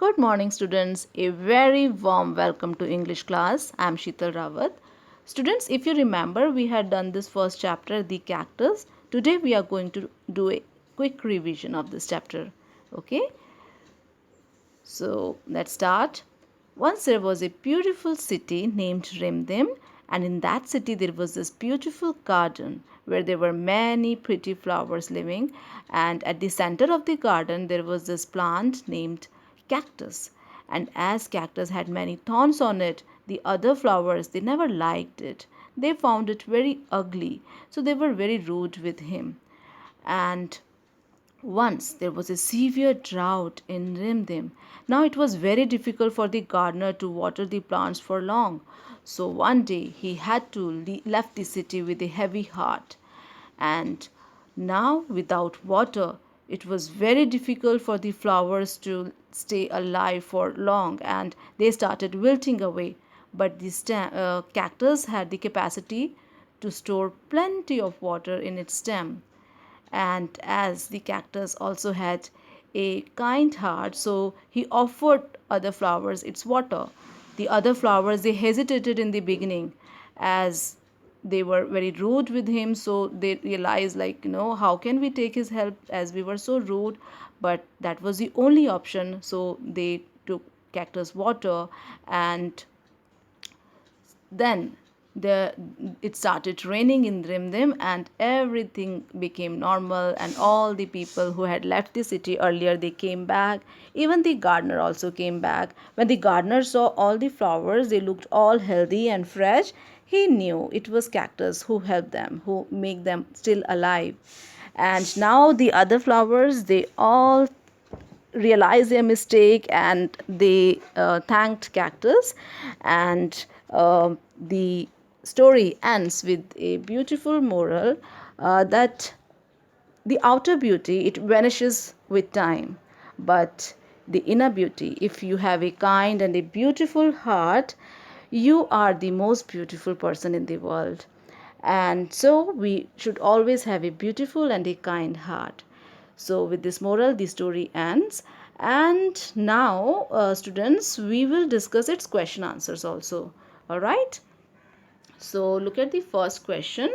Good morning, students. A very warm welcome to English class. I am Sheetal Rawat. Students, if you remember, we had done this first chapter, The Cactus. Today, we are going to do a quick revision of this chapter. Okay, so let's start. Once there was a beautiful city named Rimdim, and in that city there was this beautiful garden where there were many pretty flowers living, and at the center of the garden there was this plant named cactus. And as cactus had many thorns on it, the other flowers they never liked it. They found it very ugly, so they were very rude with him. And once there was a severe drought in Rimdim. Now it was very difficult for the gardener to water the plants for long. So one day he had to left the city with a heavy heart. And now without water, it was very difficult for the flowers to stay alive for long and they started wilting away. But the cactus had the capacity to store plenty of water in its stem, and as the cactus also had a kind heart, so he offered other flowers its water. The other flowers they hesitated in the beginning as they were very rude with him, so they realized, like, how can we take his help as we were so rude? But that was the only option, so they took cactus water. And then the it started raining in Rimdim and everything became normal, and all the people who had left the city earlier they came back. Even the gardener also came back. When the gardener saw all the flowers, they looked all healthy and fresh. He knew it was cactus who helped them, who make them still alive. And now the other flowers they all realized their mistake and they thanked cactus. And the story ends with a beautiful moral, that the outer beauty it vanishes with time, but the inner beauty, if you have a kind and a beautiful heart, you are the most beautiful person in the world. And so we should always have a beautiful and a kind heart. So with this moral the story ends. And now, students, we will discuss its question answers also. All right, so look at the first question.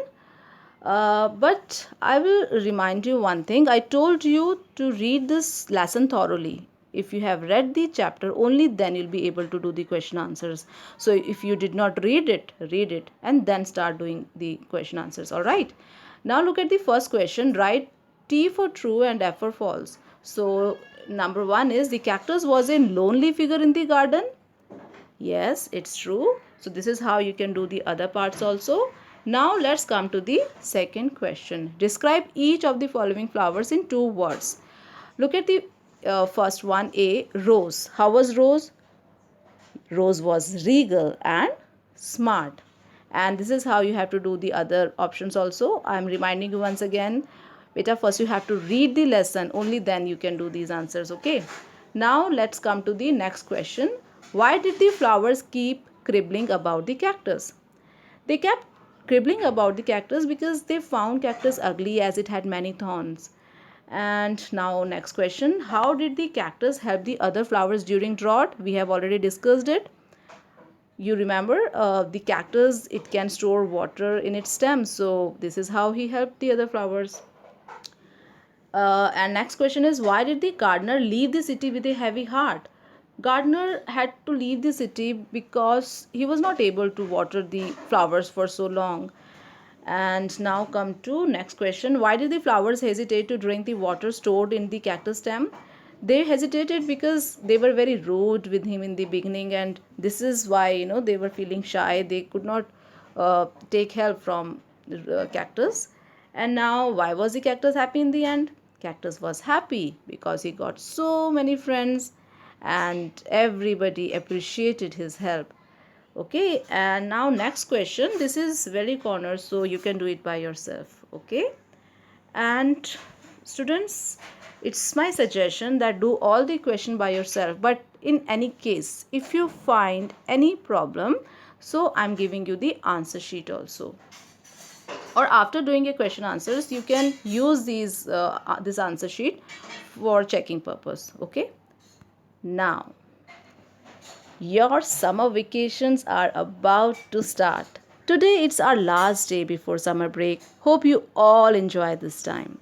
But I will remind you one thing. I told you to read this lesson thoroughly. If you have read the chapter, only then you'll be able to do the question answers. So if you did not read it and then start doing the question answers. All right. Now look at the first question. Write T for true and F for false. So number one is, the cactus was a lonely figure in the garden. Yes, it's true. So this is how you can do the other parts also. Now let's come to the second question. Describe each of the following flowers in two words. Look at the first one, A, Rose. How was Rose? Rose was regal and smart. And this is how you have to do the other options also. I am reminding you once again. Beta, first you have to read the lesson. Only then you can do these answers. Okay. Now let's come to the next question. Why did the flowers keep cribbling about the cactus? They kept cribbling about the cactus because they found cactus ugly as it had many thorns. And now next question. How did the cactus help the other flowers during drought? We have already discussed it. You remember, the cactus it can store water in its stems, so this is how he helped the other flowers. And next question is, why did the gardener leave the city with a heavy heart? Gardener had to leave the city because he was not able to water the flowers for so long. And now come to next question. Why did the flowers hesitate to drink the water stored in the cactus stem? They hesitated because they were very rude with him in the beginning, and this is why they were feeling shy. They could not take help from the cactus. And now, why was the cactus happy in the end? Cactus was happy because he got so many friends and everybody appreciated his help. Okay, and now next question. This is very corner, so you can do it by yourself. Okay, and students, it's my suggestion that do all the question by yourself, but in any case if you find any problem, so I'm giving you the answer sheet also, or after doing a question answers you can use this answer sheet for checking purpose. Okay, Now, your summer vacations are about to start. Today it's our last day before summer break. Hope you all enjoy this time.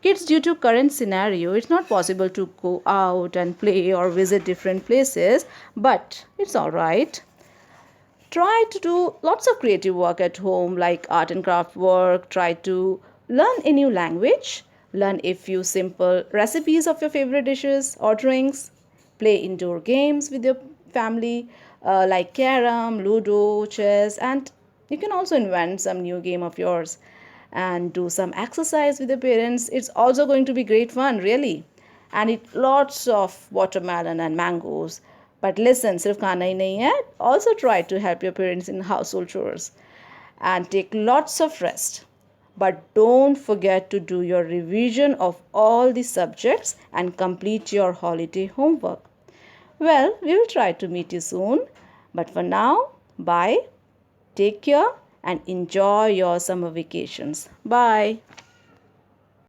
Kids, due to current scenario, it's not possible to go out and play or visit different places, but it's all right. Try to do lots of creative work at home like art and craft work. Try to learn a new language, learn a few simple recipes of your favorite dishes or drinks, play indoor games with your family like carom, ludo, chess, and you can also invent some new game of yours and do some exercise with your parents. It's also going to be great fun, really, and eat lots of watermelon and mangoes. But listen, सिर्फ खाना ही नहीं है. Also try to help your parents in household chores and take lots of rest. But don't forget to do your revision of all the subjects and complete your holiday homework. Well, we will try to meet you soon. But for now, bye. Take care and enjoy your summer vacations. Bye.